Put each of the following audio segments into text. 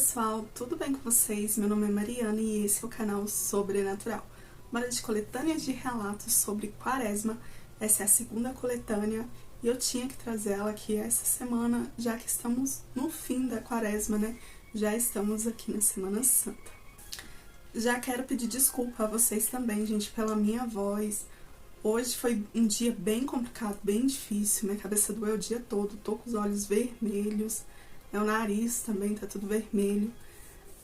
pessoal, tudo bem com vocês? Meu nome é Mariana e esse é o canal Sobrenatural. Bora de coletânea de relatos sobre Quaresma. Essa é a segunda coletânea e eu tinha que trazer ela aqui essa semana, já que estamos no fim da Quaresma, né? Já estamos aqui na Semana Santa. Já quero pedir desculpa a vocês também, gente, pela minha voz. Hoje foi um dia bem complicado, bem difícil, minha cabeça doeu o dia todo, tô com os olhos vermelhos, o nariz também tá tudo vermelho,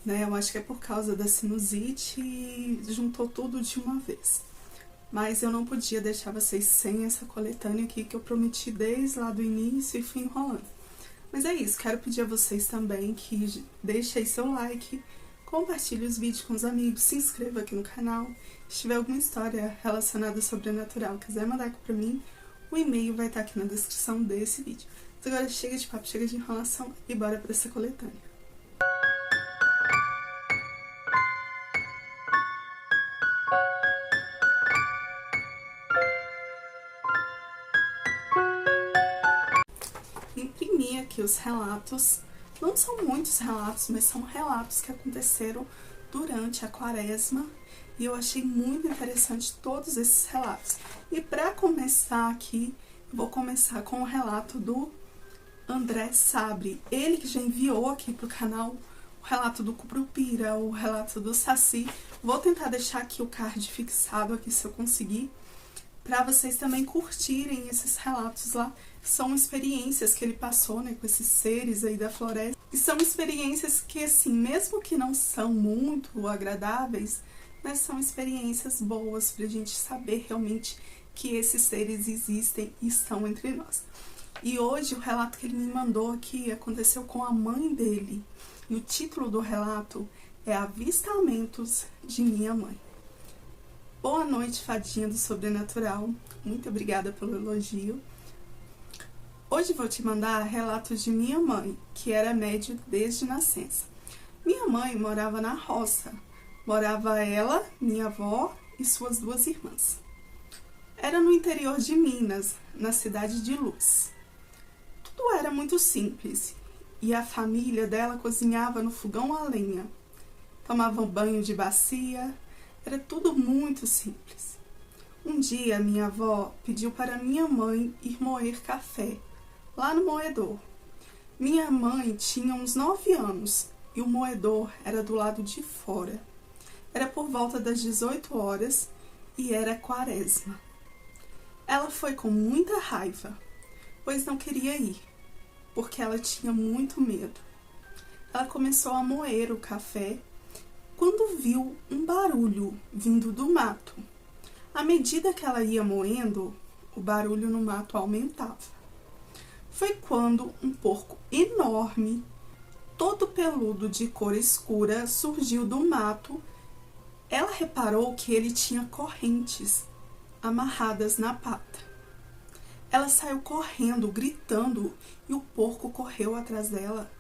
né? Eu acho que é por causa da sinusite e juntou tudo de uma vez. Mas eu não podia deixar vocês sem essa coletânea aqui que eu prometi desde lá do início e fui enrolando. Mas é isso, quero pedir a vocês também que deixem seu like, compartilhe os vídeos com os amigos, se inscreva aqui no canal. Se tiver alguma história relacionada ao sobrenatural, quiser mandar aqui pra mim, o e-mail vai estar aqui na descrição desse vídeo. Mas agora chega de papo, chega de enrolação e bora pra essa coletânea. Imprimi aqui os relatos. Não são muitos relatos, mas são relatos que aconteceram durante a Quaresma e eu achei muito interessante todos esses relatos. E para começar aqui, vou começar com o relato do André Sabre. Ele que já enviou aqui pro canal o relato do Curupira, o relato do Saci. Vou tentar deixar aqui o card fixado aqui se eu conseguir, para vocês também curtirem esses relatos lá. São experiências que ele passou, né, com esses seres aí da floresta. E são experiências que, assim, mesmo que não são muito agradáveis, mas são experiências boas pra gente saber realmente que esses seres existem e estão entre nós. E hoje o relato que ele me mandou aqui aconteceu com a mãe dele. E o título do relato é Avistamentos de Minha Mãe. Boa noite, fadinha do sobrenatural. Muito obrigada pelo elogio. Hoje vou te mandar relatos de minha mãe, que era médium desde nascença. Minha mãe morava na roça. Morava ela, minha avó e suas duas irmãs. Era no interior de Minas, na cidade de Luz. Tudo era muito simples e a família dela cozinhava no fogão a lenha. Tomavam banho de bacia, era tudo muito simples. Um dia minha avó pediu para minha mãe ir moer café, lá no moedor. Minha mãe tinha uns 9 anos e o moedor era do lado de fora. Era por volta das 18 horas e era Quaresma. Ela foi com muita raiva, pois não queria ir, porque ela tinha muito medo. Ela começou a moer o café quando viu um barulho vindo do mato. À medida que ela ia moendo, o barulho no mato aumentava. Foi quando um porco enorme, todo peludo de cor escura, surgiu do mato. Ela reparou que ele tinha correntes amarradas na pata. Ela saiu correndo, gritando, e o porco correu atrás dela.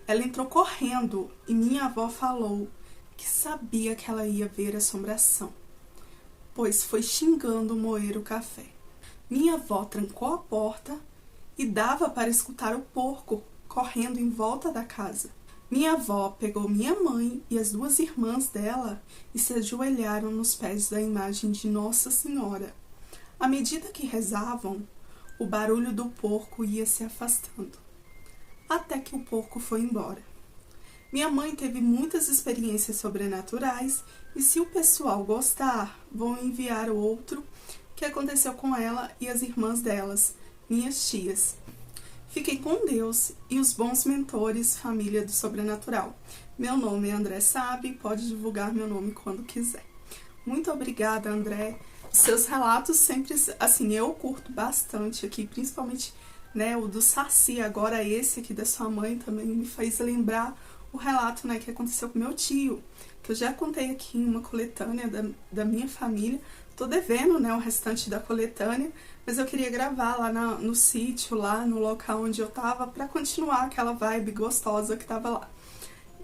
Ela entrou correndo e minha avó falou que sabia que ela ia ver assombração, pois foi xingando moer o café. Minha avó trancou a porta e dava para escutar o porco correndo em volta da casa. Minha avó pegou minha mãe e as duas irmãs dela e se ajoelharam nos pés da imagem de Nossa Senhora. À medida que rezavam, o barulho do porco ia se afastando, até que o porco foi embora. Minha mãe teve muitas experiências sobrenaturais e, se o pessoal gostar, vou enviar outro que aconteceu com ela e as irmãs delas, minhas tias. Fiquem com Deus e os bons mentores, família do sobrenatural. Meu nome é André Sabe, pode divulgar meu nome quando quiser. Muito obrigada, André. Seus relatos sempre, assim, eu curto bastante aqui, principalmente, né, o do Saci. Agora esse aqui da sua mãe também me fez lembrar o relato, né, que aconteceu com meu tio, que eu já contei aqui em uma coletânea da minha família. Tô devendo, né, o restante da coletânea, mas eu queria gravar lá no sítio, lá no local onde eu tava, pra continuar aquela vibe gostosa que tava lá.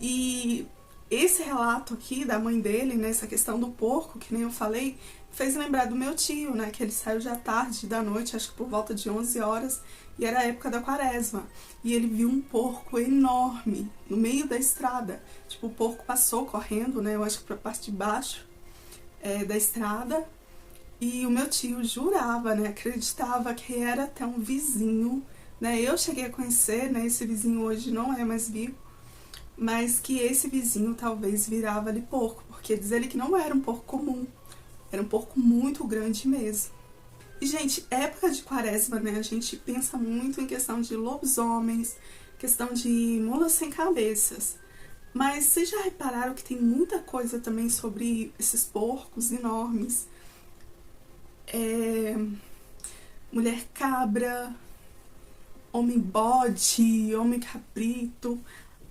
E esse relato aqui da mãe dele, né, essa questão do porco, que nem eu falei, fez lembrar do meu tio, né, que ele saiu já tarde da noite, acho que por volta de 11 horas, e era a época da quaresma. E ele viu um porco enorme no meio da estrada. Tipo, o porco passou correndo, né, eu acho que pra parte de baixo da estrada. E o meu tio jurava, né, acreditava que era até um vizinho, né, eu cheguei a conhecer, né, esse vizinho hoje não é mais vivo, mas que esse vizinho talvez virava ali porco, porque diz ele que não era um porco comum, era um porco muito grande mesmo. E, gente, época de quaresma, né, a gente pensa muito em questão de lobisomens, questão de mulas sem cabeças. Mas vocês já repararam que tem muita coisa também sobre esses porcos enormes? Mulher cabra, homem bode, homem cabrito.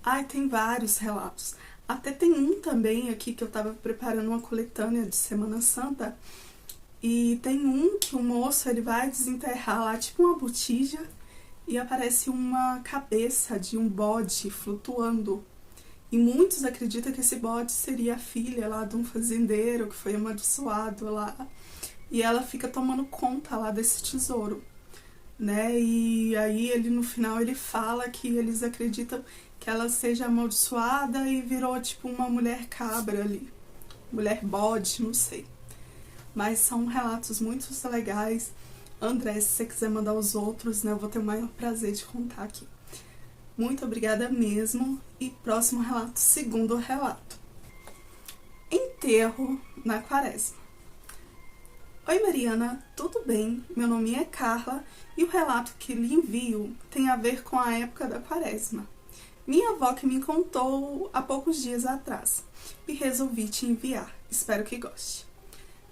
Ai, tem vários relatos. Até tem um também aqui que eu tava preparando uma coletânea de Semana Santa. E tem um que o moço ele vai desenterrar lá tipo uma botija e aparece uma cabeça de um bode flutuando. E muitos acreditam que esse bode seria a filha lá de um fazendeiro que foi amaldiçoado lá. E ela fica tomando conta lá desse tesouro, né? E aí ele no final ele fala que eles acreditam que ela seja amaldiçoada e virou tipo uma mulher cabra ali. Mulher bode, não sei. Mas são relatos muito legais. André, se você quiser mandar os outros, né, eu vou ter o maior prazer de contar aqui. Muito obrigada mesmo. E próximo relato, segundo relato. Enterro na quaresma. Oi Mariana, tudo bem? Meu nome é Carla e o relato que lhe envio tem a ver com a época da quaresma. Minha avó que me contou há poucos dias atrás e resolvi te enviar. Espero que goste.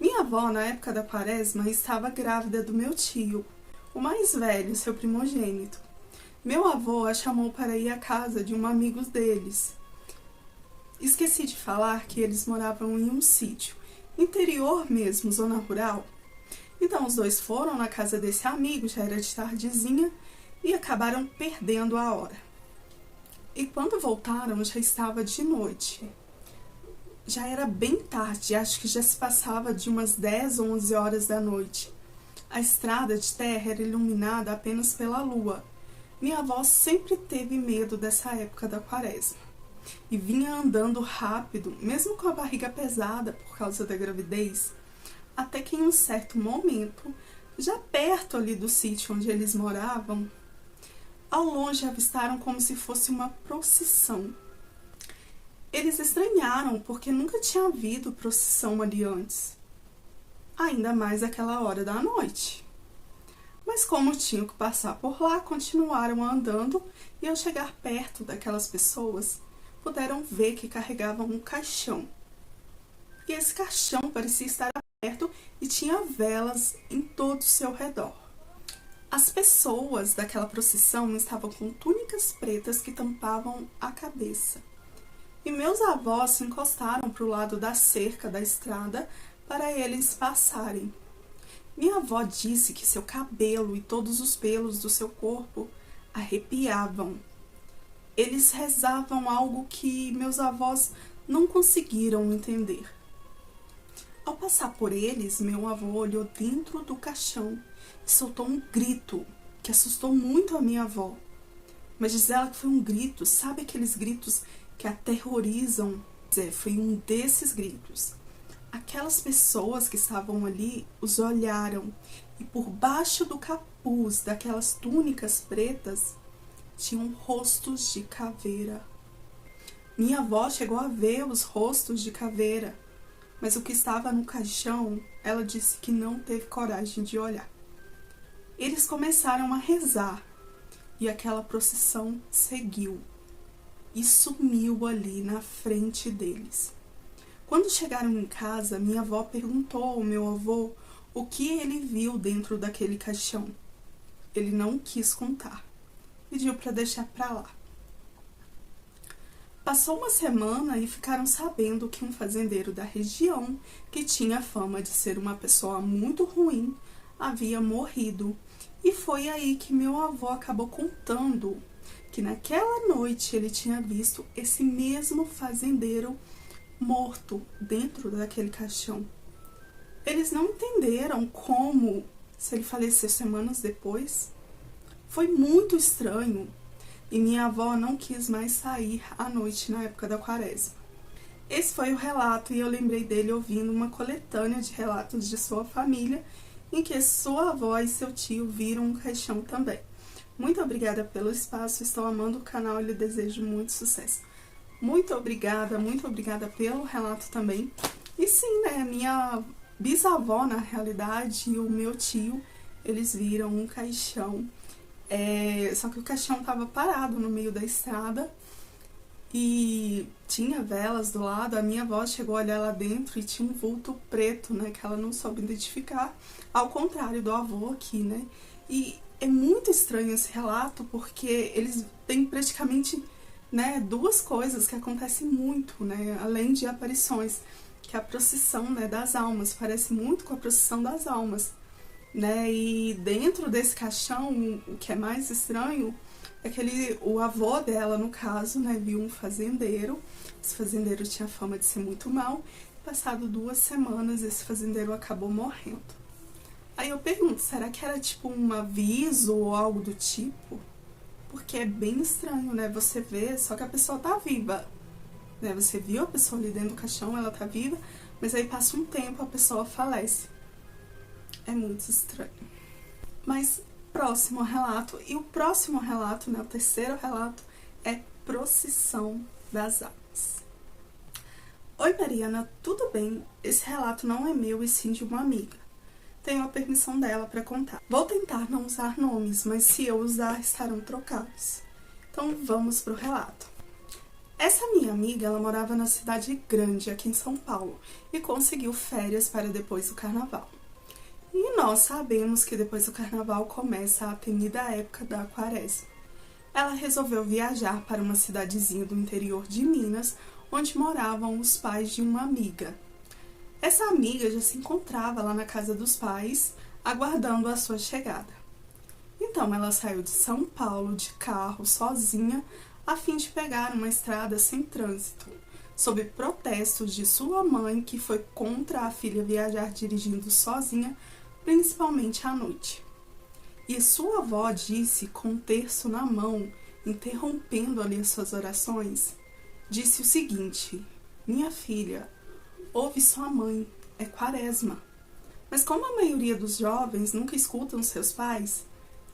Minha avó, na época da quaresma, estava grávida do meu tio, o mais velho, seu primogênito. Meu avô a chamou para ir à casa de um amigo deles. Esqueci de falar que eles moravam em um sítio, interior mesmo, zona rural. Então os dois foram na casa desse amigo, já era de tardezinha, e acabaram perdendo a hora. E quando voltaram já estava de noite. Já era bem tarde, acho que já se passava de umas 10 ou 11 horas da noite. A estrada de terra era iluminada apenas pela lua. Minha avó sempre teve medo dessa época da quaresma. E vinha andando rápido, mesmo com a barriga pesada por causa da gravidez, até que em um certo momento, já perto ali do sítio onde eles moravam, ao longe avistaram como se fosse uma procissão. Eles estranharam porque nunca tinha havido procissão ali antes, ainda mais àquela hora da noite. Mas como tinham que passar por lá, continuaram andando e ao chegar perto daquelas pessoas, puderam ver que carregavam um caixão. E esse caixão parecia estar aberto e tinha velas em todo o seu redor. As pessoas daquela procissão estavam com túnicas pretas que tampavam a cabeça. E meus avós se encostaram para o lado da cerca da estrada para eles passarem. Minha avó disse que seu cabelo e todos os pelos do seu corpo arrepiavam. Eles rezavam algo que meus avós não conseguiram entender. Ao passar por eles, meu avô olhou dentro do caixão e soltou um grito que assustou muito a minha avó. Mas diz ela que foi um grito, sabe aqueles gritos que aterrorizam? Foi um desses gritos. Aquelas pessoas que estavam ali os olharam e por baixo do capuz daquelas túnicas pretas tinham rostos de caveira. Minha avó chegou a ver os rostos de caveira, mas o que estava no caixão, ela disse que não teve coragem de olhar. Eles começaram a rezar e aquela procissão seguiu e sumiu ali na frente deles. Quando chegaram em casa, minha avó perguntou ao meu avô o que ele viu dentro daquele caixão. Ele não quis contar. Pediu para deixar para lá. Passou uma semana e ficaram sabendo que um fazendeiro da região, que tinha fama de ser uma pessoa muito ruim, havia morrido. E foi aí que meu avô acabou contando que naquela noite ele tinha visto esse mesmo fazendeiro morto dentro daquele caixão. Eles não entenderam como, se ele faleceu semanas depois. Foi muito estranho e minha avó não quis mais sair à noite na época da quaresma. Esse foi o relato e eu lembrei dele ouvindo uma coletânea de relatos de sua família em que sua avó e seu tio viram um caixão também. Muito obrigada pelo espaço, estou amando o canal e lhe desejo muito sucesso. Muito obrigada pelo relato também. E sim, né, minha bisavó, na realidade, e o meu tio, eles viram um caixão. Só que o caixão estava parado no meio da estrada e tinha velas do lado. A minha avó chegou a olhar lá dentro e tinha um vulto preto, né, que ela não soube identificar, ao contrário do avô aqui, né. E é muito estranho esse relato porque eles têm praticamente, né, duas coisas que acontecem muito, né, além de aparições, que é a procissão, né, das almas, parece muito com a procissão das almas, né, e dentro desse caixão, o que é mais estranho é que o avô dela, no caso, né, viu um fazendeiro. Esse fazendeiro tinha fama de ser muito mau, e passado 2 semanas esse fazendeiro acabou morrendo. Aí eu pergunto, será que era tipo um aviso ou algo do tipo? Porque é bem estranho, né, você vê, só que a pessoa tá viva, né, você viu a pessoa ali dentro do caixão, ela tá viva, mas aí passa um tempo, a pessoa falece. É muito estranho. Mas próximo relato, e o próximo relato, né, o terceiro relato, é procissão das almas. Oi Mariana, tudo bem? Esse relato não é meu e sim de uma amiga. Tenho a permissão dela para contar. Vou tentar não usar nomes, mas se eu usar, estarão trocados. Então vamos pro relato. Essa minha amiga, ela morava na cidade grande, aqui em São Paulo, e conseguiu férias para depois do carnaval. E nós sabemos que depois do carnaval começa a temida época da quaresma. Ela resolveu viajar para uma cidadezinha do interior de Minas, onde moravam os pais de uma amiga. Essa amiga já se encontrava lá na casa dos pais, aguardando a sua chegada. Então ela saiu de São Paulo de carro, sozinha, a fim de pegar uma estrada sem trânsito, sob protestos de sua mãe, que foi contra a filha viajar dirigindo sozinha, principalmente à noite. E sua avó disse, com um terço na mão, interrompendo ali as suas orações, disse o seguinte: minha filha, ouve sua mãe, é quaresma. Mas como a maioria dos jovens nunca escutam seus pais,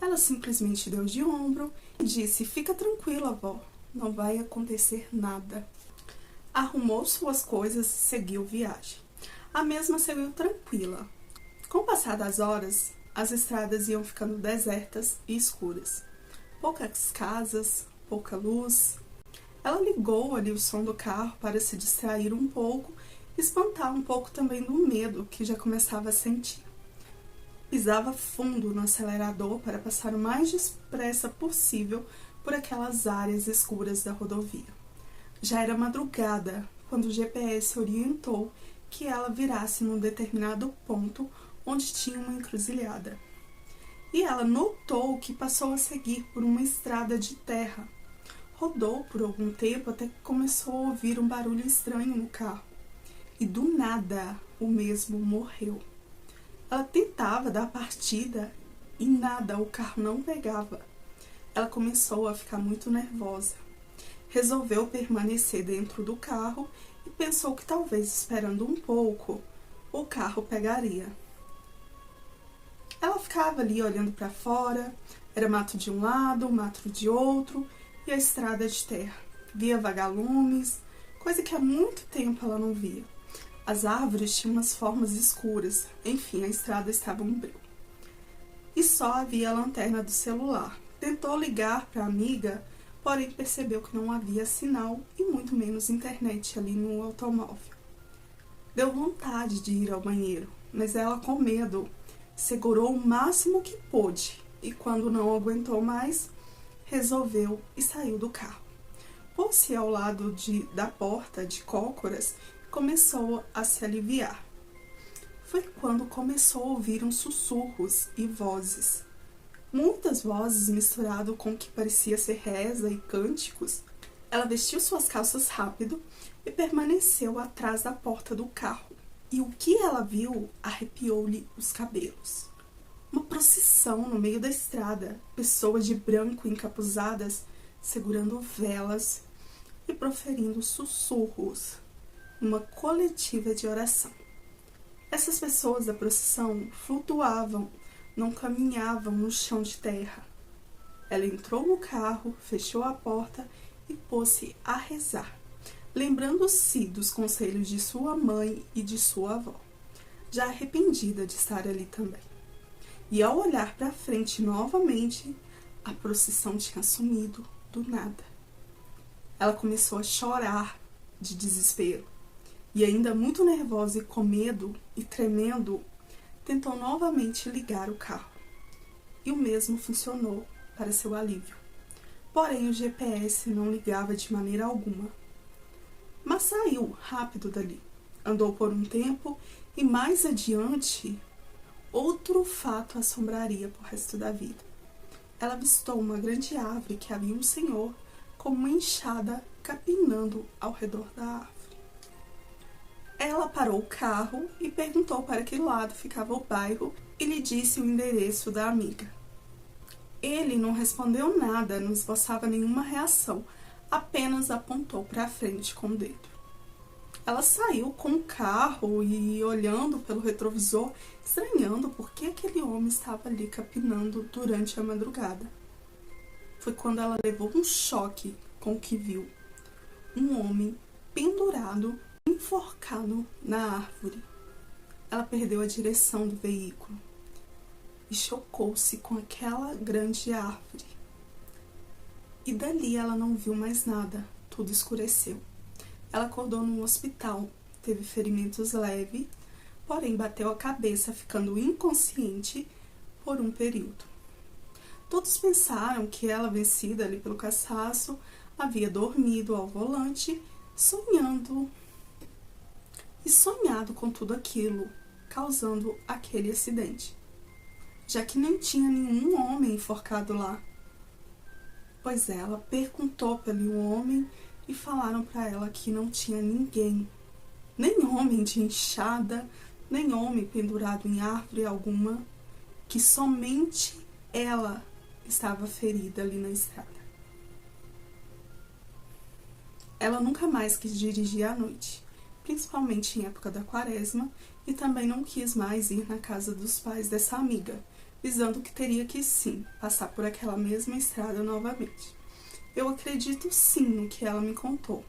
ela simplesmente deu de ombro e disse: fica tranquila, avó, não vai acontecer nada. Arrumou suas coisas e seguiu viagem. A mesma seguiu tranquila. Com o passar das horas, as estradas iam ficando desertas e escuras. Poucas casas, pouca luz. Ela ligou ali o som do carro para se distrair um pouco e espantar um pouco também do medo que já começava a sentir. Pisava fundo no acelerador para passar o mais depressa possível por aquelas áreas escuras da rodovia. Já era madrugada quando o GPS orientou que ela virasse num determinado ponto onde tinha uma encruzilhada. E ela notou que passou a seguir por uma estrada de terra. Rodou por algum tempo até que começou a ouvir um barulho estranho no carro. E do nada, o mesmo morreu. Ela tentava dar partida e nada, o carro não pegava. Ela começou a ficar muito nervosa. Resolveu permanecer dentro do carro e pensou que talvez esperando um pouco, o carro pegaria. Ela ficava ali olhando para fora, era mato de um lado, mato de outro e a estrada de terra. Via vagalumes, coisa que há muito tempo ela não via. As árvores tinham umas formas escuras, enfim, a estrada estava um breu. E só havia a lanterna do celular. Tentou ligar para a amiga, porém percebeu que não havia sinal e muito menos internet ali no automóvel. Deu vontade de ir ao banheiro, mas ela, com medo, segurou o máximo que pôde e, quando não aguentou mais, resolveu e saiu do carro. Pôs-se ao lado da porta de cócoras e começou a se aliviar. Foi quando começou a ouvir uns sussurros e vozes. muitas vozes misturado com o que parecia ser reza e cânticos. Ela vestiu suas calças rápido e permaneceu atrás da porta do carro. E o que ela viu arrepiou-lhe os cabelos. Uma procissão no meio da estrada, pessoas de branco encapuzadas, segurando velas e proferindo sussurros, uma coletiva de oração. Essas pessoas da procissão flutuavam, não caminhavam no chão de terra. Ela entrou no carro, fechou a porta e pôs-se a rezar, lembrando-se dos conselhos de sua mãe e de sua avó, já arrependida de estar ali também. E ao olhar para frente novamente, a procissão tinha sumido do nada. Ela começou a chorar de desespero e, ainda muito nervosa e com medo e tremendo, tentou novamente ligar o carro. E o mesmo funcionou para seu alívio. Porém, o GPS não ligava de maneira alguma. Mas saiu rápido dali. Andou por um tempo e mais adiante, outro fato a assombraria por resto da vida. Ela avistou uma grande árvore que havia um senhor com uma enxada capinando ao redor da árvore. Ela parou o carro e perguntou para que lado ficava o bairro e lhe disse o endereço da amiga. Ele não respondeu nada, não esboçava nenhuma reação, apenas apontou para a frente com o dedo. Ela saiu com o carro e olhando pelo retrovisor, estranhando por que aquele homem estava ali capinando durante a madrugada. Foi quando ela levou um choque com o que viu. Um homem pendurado, enforcado na árvore. Ela perdeu a direção do veículo e chocou-se com aquela grande árvore. E dali ela não viu mais nada, tudo escureceu. Ela acordou num hospital, teve ferimentos leves, porém bateu a cabeça, ficando inconsciente por um período. Todos pensaram que ela, vencida ali pelo cansaço, havia dormido ao volante, sonhado com tudo aquilo, causando aquele acidente, já que nem tinha nenhum homem enforcado lá. Pois ela perguntou pelo homem e falaram para ela que não tinha ninguém, nem homem de enxada, nem homem pendurado em árvore alguma, que somente ela estava ferida ali na estrada. Ela nunca mais quis dirigir à noite, principalmente em época da quaresma, e também não quis mais ir na casa dos pais dessa amiga, visando que teria que sim passar por aquela mesma estrada novamente. Eu acredito sim no que ela me contou.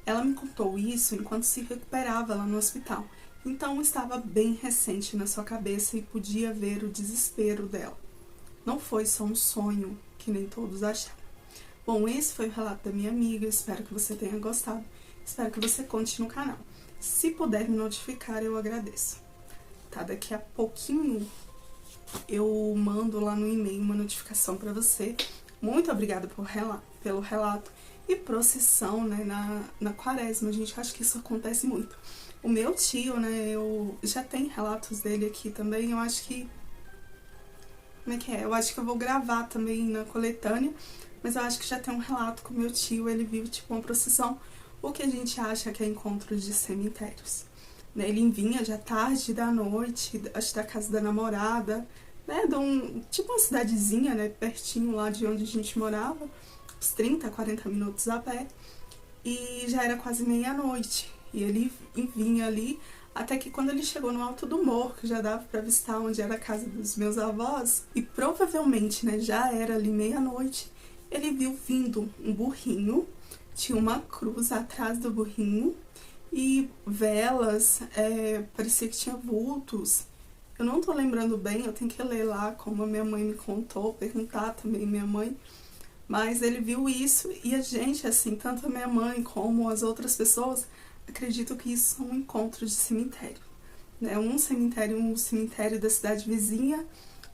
Ela me contou isso enquanto se recuperava lá no hospital, então estava bem recente na sua cabeça e podia ver o desespero dela. Não foi só um sonho, que nem todos acharam. Bom, esse foi o relato da minha amiga, espero que você tenha gostado, espero que você conte no canal. Se puder me notificar, eu agradeço. Tá, daqui a pouquinho eu mando lá no e-mail uma notificação para você. Muito obrigada pelo relato e procissão, né, na quaresma, gente, acho que isso acontece muito. O meu tio, né, eu já tenho relatos dele aqui também, eu acho que... Como é que é? Eu acho que eu vou gravar também na coletânea, mas eu acho que já tem um relato com o meu tio, ele viu tipo uma procissão, o que a gente acha que é encontro de cemitérios. Né, ele vinha já tarde da noite, acho da casa da namorada, né, tipo uma cidadezinha, né, pertinho lá de onde a gente morava, uns 30, 40 minutos a pé, e já era quase meia-noite, e ele vinha ali, até que quando ele chegou no alto do morro, que já dava para avistar onde era a casa dos meus avós, e provavelmente, né, já era ali meia-noite, ele viu vindo um burrinho, tinha uma cruz atrás do burrinho, e velas, parecia que tinha vultos. Eu não tô lembrando bem, eu tenho que ler lá como a minha mãe me contou, perguntar também minha mãe. Mas ele viu isso e a gente, assim, tanto a minha mãe como as outras pessoas, acreditam que isso são encontros de cemitério. Né? Um cemitério da cidade vizinha,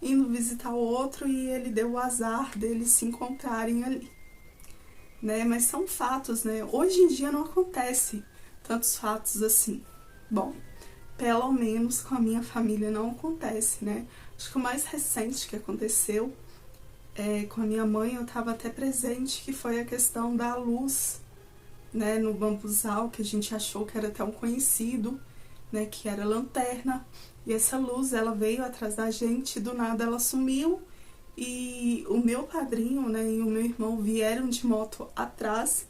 indo visitar o outro e ele deu o azar deles se encontrarem ali. Né? Mas são fatos, né? Hoje em dia não acontece tantos fatos assim. Bom, pelo menos com a minha família não acontece, né? Acho que o mais recente que aconteceu com a minha mãe, eu estava até presente, que foi a questão da luz, né, no bambuzal, que a gente achou que era até um conhecido, né, que era lanterna, e essa luz, ela veio atrás da gente, do nada ela sumiu, e o meu padrinho, né, e o meu irmão vieram de moto atrás,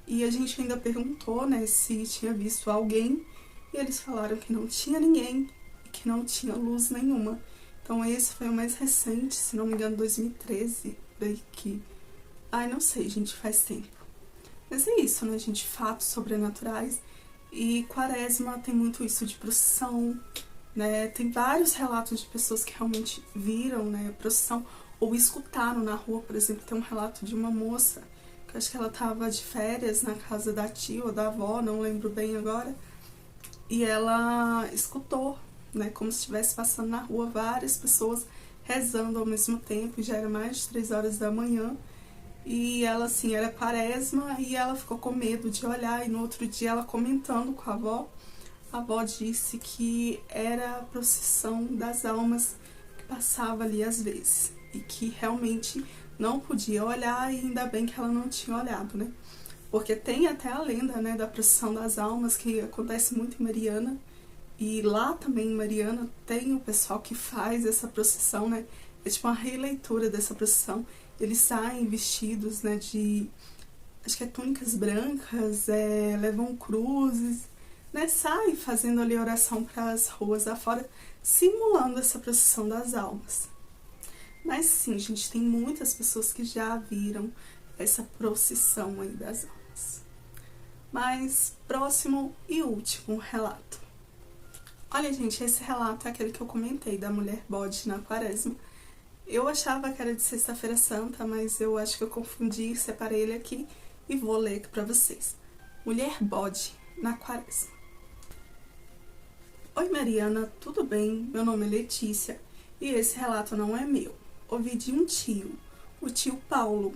e a gente ainda perguntou, né, se tinha visto alguém, e eles falaram que não tinha ninguém, e que não tinha luz nenhuma. Então esse foi o mais recente, se não me engano, 2013, daí que... Ai, não sei, gente, faz tempo. Mas é isso, né, gente? Fatos sobrenaturais. E Quaresma tem muito isso de procissão, né? Tem vários relatos de pessoas que realmente viram, né, procissão ou escutaram na rua. Por exemplo, tem um relato de uma moça, que eu acho que ela estava de férias na casa da tia ou da avó, não lembro bem agora. E ela escutou, né, como se estivesse passando na rua várias pessoas rezando ao mesmo tempo. Já era mais de 3 horas da manhã. E ela, assim, era Quaresma e ela ficou com medo de olhar. E no outro dia, ela comentando com a avó disse que era a procissão das almas que passava ali às vezes. E que realmente não podia olhar, e ainda bem que ela não tinha olhado, né? Porque tem até a lenda, né, da procissão das almas, que acontece muito em Mariana. E lá também em Mariana tem o pessoal que faz essa procissão, né? É tipo uma releitura dessa procissão. Eles saem vestidos, né, de... acho que é túnicas brancas, levam cruzes, né? Saem fazendo ali oração para as ruas afora, simulando essa procissão das almas. Mas sim, gente, tem muitas pessoas que já viram essa procissão aí das almas. Mas próximo e último relato. Olha, gente, esse relato é aquele que eu comentei, da mulher bode na Quaresma. Eu achava que era de Sexta-feira Santa, mas eu acho que eu confundi, separei ele aqui e vou ler aqui pra vocês. Mulher bode na Quaresma. Oi, Mariana, tudo bem? Meu nome é Letícia e esse relato não é meu. Ouvi de um tio, o tio Paulo.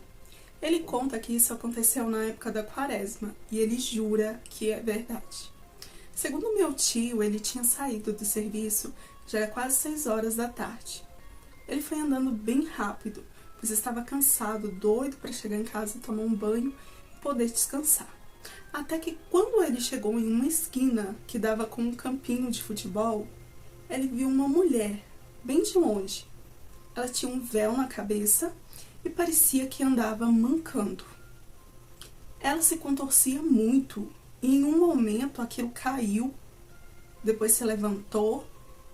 Ele conta que isso aconteceu na época da Quaresma e ele jura que é verdade. Segundo meu tio, ele tinha saído do serviço, já era quase 6 horas da tarde. Ele foi andando bem rápido, pois estava cansado, doido para chegar em casa, tomar um banho e poder descansar. Até que quando ele chegou em uma esquina que dava com um campinho de futebol, ele viu uma mulher, bem de longe. Ela tinha um véu na cabeça e parecia que andava mancando. Ela se contorcia muito e em um momento aquilo caiu, depois se levantou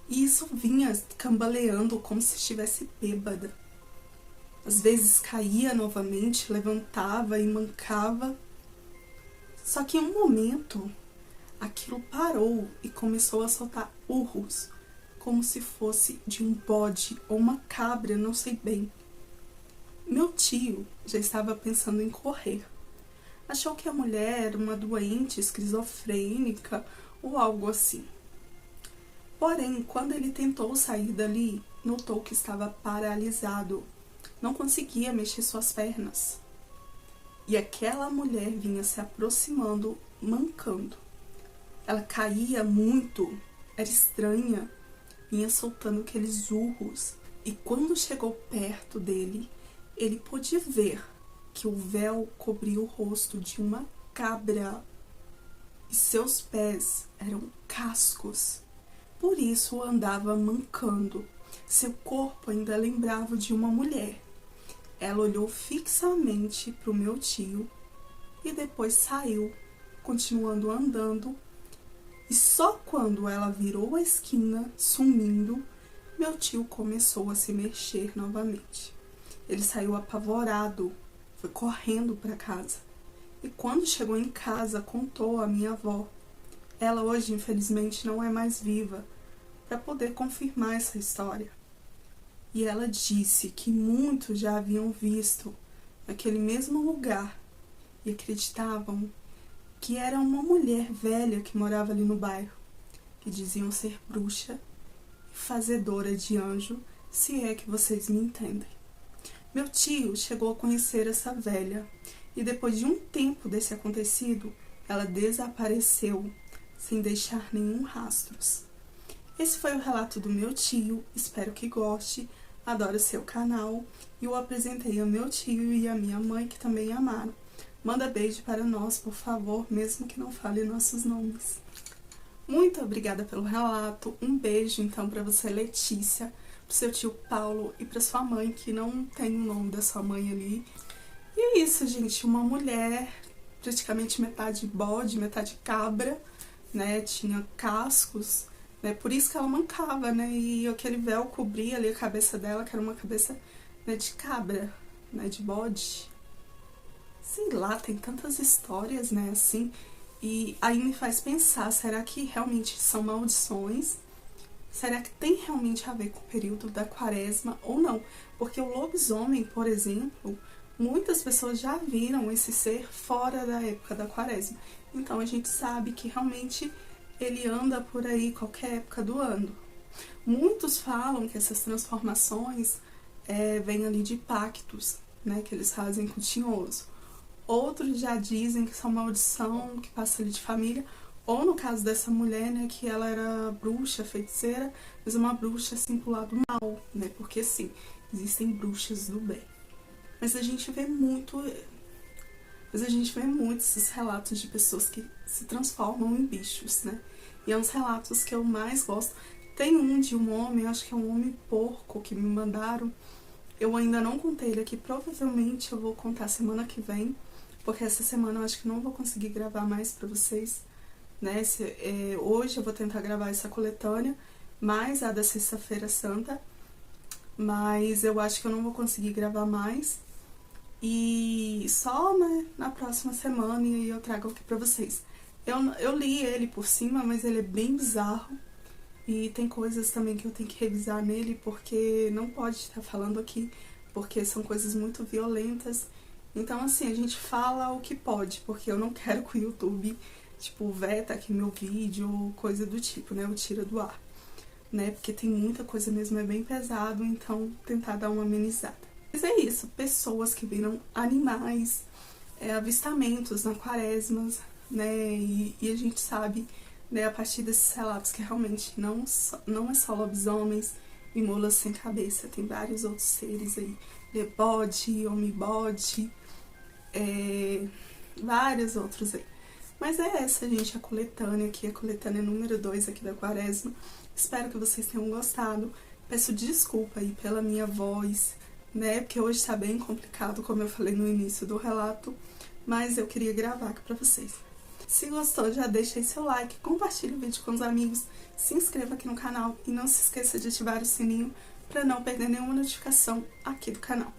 e isso vinha cambaleando como se estivesse bêbada. Às vezes caía novamente, levantava e mancava. Só que em um momento aquilo parou e começou a soltar urros, como se fosse de um bode ou uma cabra, não sei bem. Meu tio já estava pensando em correr. Achou que a mulher era uma doente esquizofrênica ou algo assim. Porém, quando ele tentou sair dali, notou que estava paralisado. Não conseguia mexer suas pernas. E aquela mulher vinha se aproximando, mancando. Ela caía muito, era estranha, vinha soltando aqueles urros. E quando chegou perto dele, ele pôde ver que o véu cobria o rosto de uma cabra. E seus pés eram cascos. Por isso andava mancando. Seu corpo ainda lembrava de uma mulher. Ela olhou fixamente para o meu tio e depois saiu, continuando andando. E só quando ela virou a esquina, sumindo, meu tio começou a se mexer novamente. Ele saiu apavorado, foi correndo para casa. E quando chegou em casa, contou à minha avó. Ela hoje, infelizmente, não é mais viva para poder confirmar essa história. E ela disse que muitos já haviam visto naquele mesmo lugar e acreditavam que era uma mulher velha que morava ali no bairro, que diziam ser bruxa e fazedora de anjo, se é que vocês me entendem. Meu tio chegou a conhecer essa velha e depois de um tempo desse acontecido, ela desapareceu sem deixar nenhum rastros. Esse foi o relato do meu tio, espero que goste, adoro seu canal e eu apresentei ao meu tio e à minha mãe que também amaram. Manda beijo para nós, por favor, mesmo que não fale nossos nomes. Muito obrigada pelo relato, um beijo então para você, Letícia, pro seu tio Paulo e pra sua mãe, que não tem o nome da sua mãe ali. E é isso, gente, uma mulher, praticamente metade bode, metade cabra, né, tinha cascos, né, por isso que ela mancava, né, e aquele véu cobria ali a cabeça dela, que era uma cabeça, né, de cabra, né, de bode. Sei lá, tem tantas histórias, né, assim, e aí me faz pensar, será que realmente são maldições? Será que tem realmente a ver com o período da quaresma ou não? Porque o lobisomem, por exemplo, muitas pessoas já viram esse ser fora da época da quaresma. Então a gente sabe que realmente ele anda por aí qualquer época do ano. Muitos falam que essas transformações vêm ali de pactos, né, que eles fazem com o tinhoso. Outros já dizem que são maldição, que passa ali de família. Ou no caso dessa mulher, né, que ela era bruxa, feiticeira, mas uma bruxa assim pro lado mal, né, porque sim, existem bruxas do bem. Mas a gente vê muito esses relatos de pessoas que se transformam em bichos, né, e é uns relatos que eu mais gosto. Tem um de um homem, acho que é um homem porco, que me mandaram, eu ainda não contei ele aqui, provavelmente eu vou contar semana que vem, porque essa semana eu acho que não vou conseguir gravar mais pra vocês, né? Hoje eu vou tentar gravar essa coletânea, mais a da Sexta-feira Santa, mas eu acho que eu não vou conseguir gravar mais, e só, né, na próxima semana e aí eu trago aqui pra vocês. Eu li ele por cima, mas ele é bem bizarro, e tem coisas também que eu tenho que revisar nele, porque não pode estar falando aqui, porque são coisas muito violentas. Então, assim, a gente fala o que pode, porque eu não quero que o YouTube, tipo, veta aqui meu vídeo, coisa do tipo, né, ou tira do ar, né, porque tem muita coisa mesmo, é bem pesado, então tentar dar uma amenizada. Mas é isso, pessoas que viram animais, avistamentos na quaresma, né, e a gente sabe, né, a partir desses relatos que realmente não é só lobisomens e mulas sem cabeça, tem vários outros seres aí, bode, homem-bode, vários outros aí. Mas é essa, gente, a coletânea aqui, a coletânea número 2 aqui da quaresma. Espero que vocês tenham gostado. Peço desculpa aí pela minha voz, né, porque hoje tá bem complicado, como eu falei no início do relato, mas eu queria gravar aqui pra vocês. Se gostou, já deixa aí seu like, compartilhe o vídeo com os amigos, se inscreva aqui no canal e não se esqueça de ativar o sininho para não perder nenhuma notificação aqui do canal.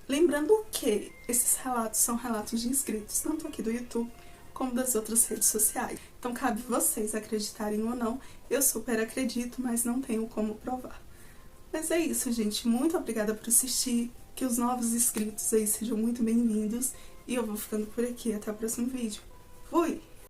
Lembrando que esses relatos são relatos de inscritos, tanto aqui do YouTube como das outras redes sociais. Então cabe vocês acreditarem ou não, eu super acredito, mas não tenho como provar. Mas é isso, gente, muito obrigada por assistir, que os novos inscritos aí sejam muito bem-vindos, e eu vou ficando por aqui, até o próximo vídeo. Fui!